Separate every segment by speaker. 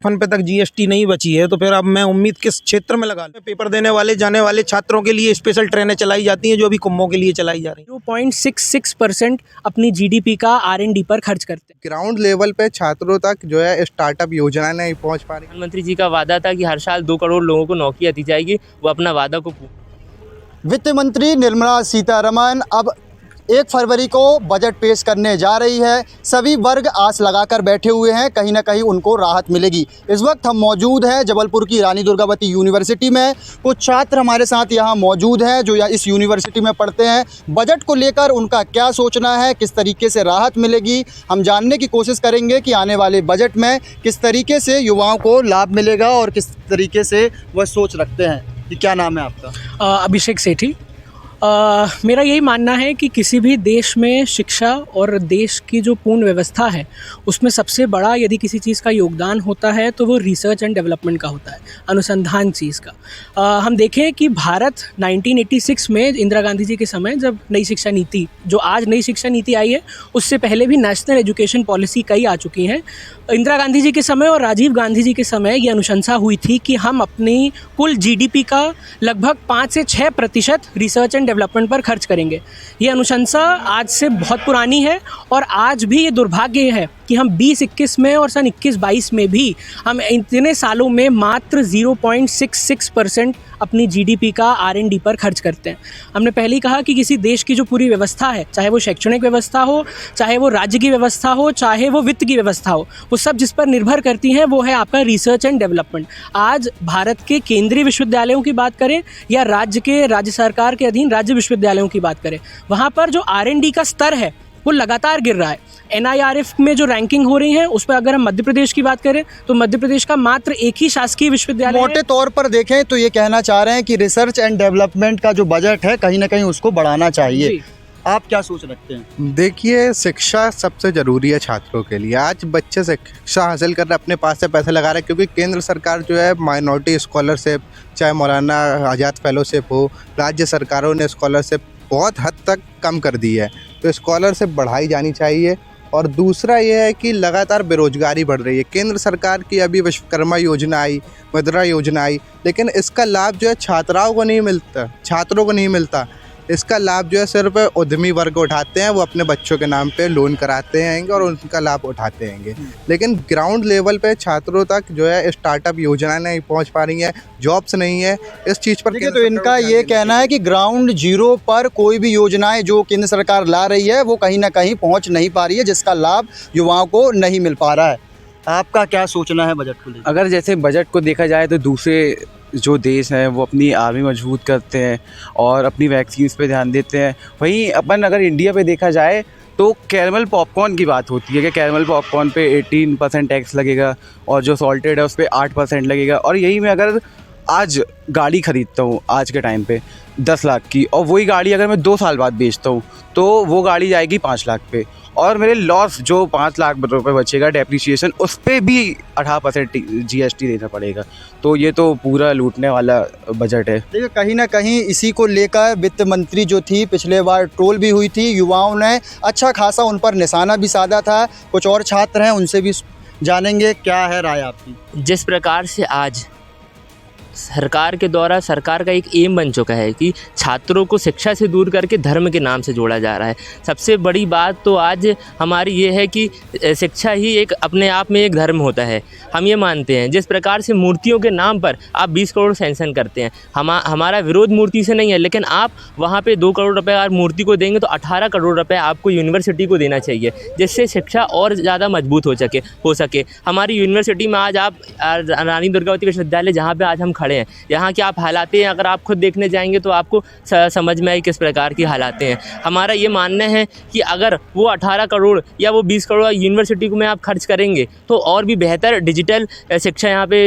Speaker 1: Fun पे तक GST नहीं बची है, तो फिर अब मैं उम्मीद किस क्षेत्र में लगा लूं? पेपर देने वाले जाने वाले छात्रों के लिए स्पेशल ट्रेनें चलाई जाती हैं जो अभी कुंभों के लिए चलाई जा रही हैं।
Speaker 2: 0.66% अपनी जीडीपी का R&D पर खर्च करते हैं।
Speaker 3: ग्राउंड लेवल पे छात्रों तक जो है स्टार्टअप योजना नहीं पहुंच पा रही।
Speaker 4: प्रधानमंत्री जी का वादा था कि हर साल 2 करोड़ लोगों को नौकरियां दी जाएगी, वो अपना वादा को
Speaker 5: वित्त मंत्री निर्मला सीतारमण अब 1 फरवरी को बजट पेश करने जा रही है। सभी वर्ग आस लगाकर बैठे हुए हैं, कहीं ना कहीं उनको राहत मिलेगी। इस वक्त हम मौजूद हैं जबलपुर की रानी दुर्गावती यूनिवर्सिटी में। कुछ छात्र हमारे साथ यहाँ मौजूद हैं जो इस यूनिवर्सिटी में पढ़ते हैं। बजट को लेकर उनका क्या सोचना है, किस तरीके से राहत मिलेगी, हम जानने की कोशिश करेंगे कि आने वाले बजट में किस तरीके से युवाओं को लाभ मिलेगा और किस तरीके से वह सोच रखते हैं। कि क्या नाम है आपका?
Speaker 2: अभिषेक सेठी। मेरा यही मानना है कि किसी भी देश में शिक्षा और देश की जो पूर्ण व्यवस्था है उसमें सबसे बड़ा यदि किसी चीज़ का योगदान होता है तो वो रिसर्च एंड डेवलपमेंट का होता है, अनुसंधान चीज़ का। हम देखें कि भारत 1986 में इंदिरा गांधी जी के समय जब नई शिक्षा नीति, जो आज नई शिक्षा नीति आई है, उससे पहले भी नेशनल एजुकेशन पॉलिसी कई आ चुकी हैं। इंदिरा गांधी जी के समय और राजीव गांधी जी के समय ये अनुशंसा हुई थी कि हम अपनी कुल जीडीपी का लगभग 5 से 6% रिसर्च एंड डेवलपमेंट पर खर्च करेंगे। ये अनुशंसा आज से बहुत पुरानी है और आज भी ये दुर्भाग्य है कि हम 2021 में और सन 21-22 में भी हम इतने सालों में मात्र 0.66% अपनी जीडीपी का R&D पर खर्च करते हैं। हमने पहले ही कहा कि किसी देश की जो पूरी व्यवस्था है, चाहे वो शैक्षणिक व्यवस्था हो, चाहे वो राज्य की व्यवस्था हो, चाहे वो वित्त की व्यवस्था हो, वो सब जिस पर निर्भर करती हैं वो है आपका रिसर्च एंड डेवलपमेंट। आज भारत के केंद्रीय विश्वविद्यालयों की बात करें या राज्य सरकार के अधीन राज्य विश्वविद्यालयों की बात करें, वहाँ पर जो R&D का स्तर है वो लगातार गिर रहा है। NIRF में जो रैंकिंग हो रही है उस पर अगर हम मध्य प्रदेश की बात करें तो मध्य प्रदेश का मात्र एक ही शासकीय विश्वविद्यालय
Speaker 5: मोटे तौर पर देखें तो ये कहना चाह रहे हैं कि रिसर्च एंड डेवलपमेंट का जो बजट है कहीं ना कहीं उसको बढ़ाना चाहिए। आप क्या सोच रखते हैं?
Speaker 3: देखिए, शिक्षा सबसे ज़रूरी है छात्रों के लिए। आज बच्चे शिक्षा हासिल कर रहे अपने पास से पैसे लगा रहे हैं, क्योंकि केंद्र सरकार जो है माइनॉरिटी स्कॉलरशिप, चाहे मौलाना आज़ाद फेलोशिप हो, राज्य सरकारों ने स्कॉलरशिप बहुत हद तक कम कर दी है, तो स्कॉलरशिप बढ़ाई जानी चाहिए। और दूसरा ये है कि लगातार बेरोजगारी बढ़ रही है। केंद्र सरकार की अभी विश्वकर्मा योजना आई, मुद्रा योजना आई, लेकिन इसका लाभ जो है छात्रों को नहीं मिलता। इसका लाभ जो है सिर्फ उद्यमी वर्ग उठाते हैं, वो अपने बच्चों के नाम पे लोन कराते हैं और उनका लाभ उठाते हैं। लेकिन ग्राउंड लेवल पे छात्रों तक जो है स्टार्टअप योजना नहीं पहुंच पा रही है, जॉब्स नहीं है। इस चीज़ पर
Speaker 5: तो इनका ये कहना है कि ग्राउंड जीरो पर कोई भी योजनाएं जो केंद्र सरकार ला रही है वो कहीं ना कहीं पहुँच नहीं पा रही है, जिसका लाभ युवाओं को नहीं मिल पा रहा है। आपका क्या सोचना है बजट को लेकर?
Speaker 6: अगर जैसे बजट को देखा जाए तो दूसरे जो देश हैं वो अपनी आर्मी मजबूत करते हैं और अपनी वैक्सीन्स पे ध्यान देते हैं, वहीं अपन अगर इंडिया पे देखा जाए तो कैरमल पॉपकॉर्न की बात होती है कि कैरमल पॉपकॉर्न पे 18% टैक्स लगेगा और जो सॉल्टेड है उस पर 8% लगेगा। और यही मैं अगर आज गाड़ी ख़रीदता हूँ आज के टाइम पे 10 लाख की, और वही गाड़ी अगर मैं 2 साल बाद बेचता हूँ तो वो गाड़ी जाएगी 5 लाख पे, और मेरे लॉस जो 5 लाख रुपए बचेगा डेप्रिसिएशन, उस पर भी 18% GST देना पड़ेगा। तो ये तो पूरा लूटने वाला बजट है।
Speaker 5: देखिए, कहीं ना कहीं इसी को लेकर वित्त मंत्री जो थी पिछले बार ट्रोल भी हुई थी। युवाओं ने अच्छा खासा उन पर निशाना भी साधा था। कुछ और छात्र हैं, उनसे भी जानेंगे क्या है राय आपकी।
Speaker 4: जिस प्रकार से आज सरकार के द्वारा सरकार का एक एम बन चुका है कि छात्रों को शिक्षा से दूर करके धर्म के नाम से जोड़ा जा रहा है। सबसे बड़ी बात तो आज हमारी ये है कि शिक्षा ही एक अपने आप में एक धर्म होता है, हम ये मानते हैं। जिस प्रकार से मूर्तियों के नाम पर आप 20 करोड़ सैंक्शन करते हैं, हमारा विरोध मूर्ति से नहीं है, लेकिन आप वहाँ पे 2 करोड़ रुपये अगर मूर्ति को देंगे तो 18 करोड़ रुपये आपको यूनिवर्सिटी को देना चाहिए, जिससे शिक्षा और ज़्यादा मजबूत हो सके। हमारी यूनिवर्सिटी में आज आप रानी दुर्गावती विश्वविद्यालय जहाँ पर आज हम खड़े हैं, यहाँ के आप हालात हैं अगर आप खुद देखने जाएंगे तो आपको समझ में आए किस प्रकार की हालात हैं। हमारा ये मानना है कि अगर वो 18 करोड़ या वो 20 करोड़ यूनिवर्सिटी में आप खर्च करेंगे तो और भी बेहतर डिजिटल शिक्षा यहाँ पे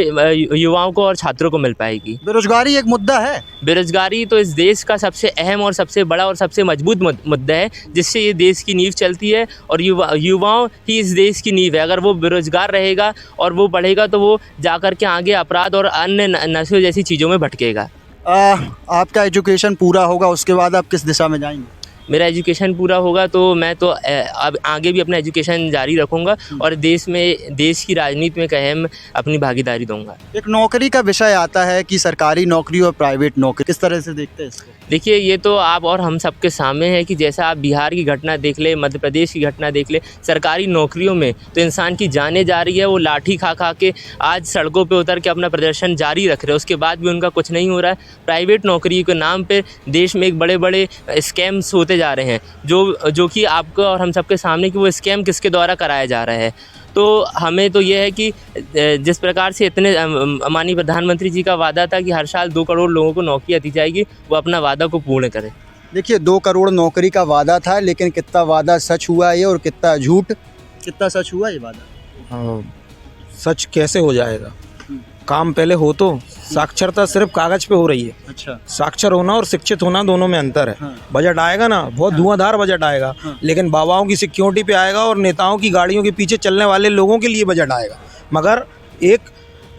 Speaker 4: युवाओं को और छात्रों को मिल पाएगी।
Speaker 5: बेरोजगारी एक मुद्दा है।
Speaker 4: बेरोजगारी तो इस देश का सबसे अहम और सबसे बड़ा और सबसे मजबूत मुद्दा है, जिससे ये देश की नींव चलती है और युवाओं ही इस देश की नींव है। अगर वो बेरोजगार रहेगा और वो बढ़ेगा तो वो जाकर के आगे अपराध और अन्य नशे जैसी चीज़ों में भटकेगा।
Speaker 5: आपका एजुकेशन पूरा होगा उसके बाद आप किस दिशा में जाएंगे?
Speaker 4: मेरा एजुकेशन पूरा होगा तो मैं तो अब आगे भी अपना एजुकेशन जारी रखूँगा और देश की राजनीति में एक अहम अपनी भागीदारी दूँगा।
Speaker 5: एक नौकरी का विषय आता है कि सरकारी नौकरी और प्राइवेट नौकरी, किस तरह से देखते हैं इसको?
Speaker 4: देखिए, ये तो आप और हम सबके सामने है कि जैसा आप बिहार की घटना देख ले, मध्य प्रदेश की घटना देख ले, सरकारी नौकरियों में तो इंसान की जानें जा रही है। वो लाठी खा खा के आज सड़कों पे उतर के अपना प्रदर्शन जारी रख रहे हैं, उसके बाद भी उनका कुछ नहीं हो रहा है। प्राइवेट नौकरी के नाम पे देश में एक बड़े बड़े स्कैम्स होते जा रहे हैं, जो कि आपको और हम सबके सामने कि वो स्कैम किसके द्वारा कराया जा रहा है। तो हमें तो ये है कि जिस प्रकार से इतने माननीय प्रधानमंत्री जी का वादा था कि हर साल 2 करोड़ लोगों को नौकरियाँ दी जाएगी, वो अपना वादा को पूर्ण करें।
Speaker 5: देखिए 2 करोड़ नौकरी का वादा था, लेकिन कितना वादा सच हुआ ये और कितना झूठ, कितना सच हुआ ये वादा?
Speaker 1: सच कैसे हो जाएगा? काम पहले हो तो साक्षरता सिर्फ कागज पे हो रही है।
Speaker 5: अच्छा।
Speaker 1: साक्षर होना और शिक्षित होना दोनों में अंतर है।
Speaker 5: हाँ।
Speaker 1: बजट आएगा ना, बहुत धुआंधार बजट आएगा, लेकिन बाबाओं की सिक्योरिटी पे आएगा और नेताओं की गाड़ियों के पीछे चलने वाले लोगों के लिए बजट आएगा। मगर एक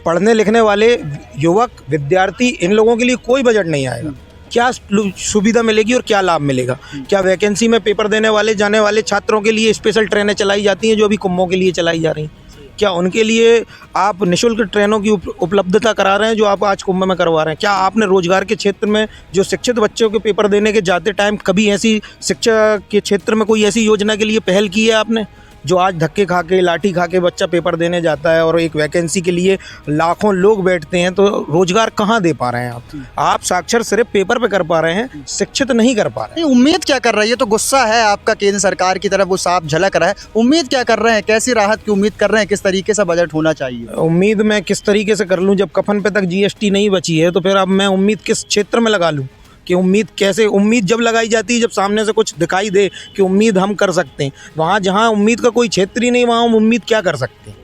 Speaker 1: पढ़ने लिखने वाले युवक, विद्यार्थी, इन लोगों के लिए कोई बजट नहीं आएगा। क्या सुविधा मिलेगी और क्या लाभ मिलेगा? क्या वैकेंसी में पेपर देने वाले जाने वाले छात्रों के लिए स्पेशल ट्रेनें चलाई जाती हैं जो अभी कुंभों के लिए चलाई जा रही हैं? क्या उनके लिए आप निःशुल्क ट्रेनों की उपलब्धता करा रहे हैं जो आप आज कुंभ में करवा रहे हैं? क्या आपने रोजगार के क्षेत्र में जो शिक्षित बच्चों के पेपर देने के जाते टाइम कभी ऐसी शिक्षा के क्षेत्र में कोई ऐसी योजना के लिए पहल की है आपने? जो आज धक्के खा के, लाठी खा के बच्चा पेपर देने जाता है और एक वैकेंसी के लिए लाखों लोग बैठते हैं, तो रोजगार कहाँ दे पा रहे हैं आप? आप साक्षर सिर्फ पेपर पे कर पा रहे हैं, शिक्षित नहीं कर पा रहे हैं।
Speaker 5: उम्मीद क्या कर रही है? तो गुस्सा है आपका केंद्र सरकार की तरफ, वो साफ झलक रहा है। उम्मीद क्या कर रहे हैं? कैसी राहत की उम्मीद कर रहे हैं? किस तरीके से बजट होना चाहिए?
Speaker 1: उम्मीद मैं किस तरीके से कर लूँ? जब कफन पे तक जीएसटी नहीं बची है तो फिर अब मैं उम्मीद किस क्षेत्र में लगा लूँ? कि उम्मीद कैसे? उम्मीद जब लगाई जाती है जब सामने से कुछ दिखाई दे कि उम्मीद हम कर सकते हैं। वहाँ जहाँ उम्मीद का कोई क्षेत्र ही नहीं, वहाँ हम उम्मीद क्या कर सकते हैं?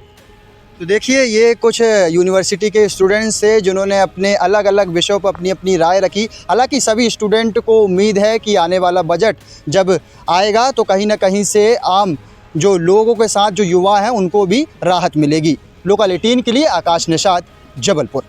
Speaker 5: तो देखिए, ये कुछ यूनिवर्सिटी के स्टूडेंट्स थे जिन्होंने अपने अलग अलग विषयों पर अपनी अपनी राय रखी। हालांकि सभी स्टूडेंट को उम्मीद है कि आने वाला बजट जब आएगा तो कहीं ना कहीं से आम जो लोगों के साथ जो युवा हैं उनको भी राहत मिलेगी। लोकल 18 के लिए आकाश निषाद, जबलपुर।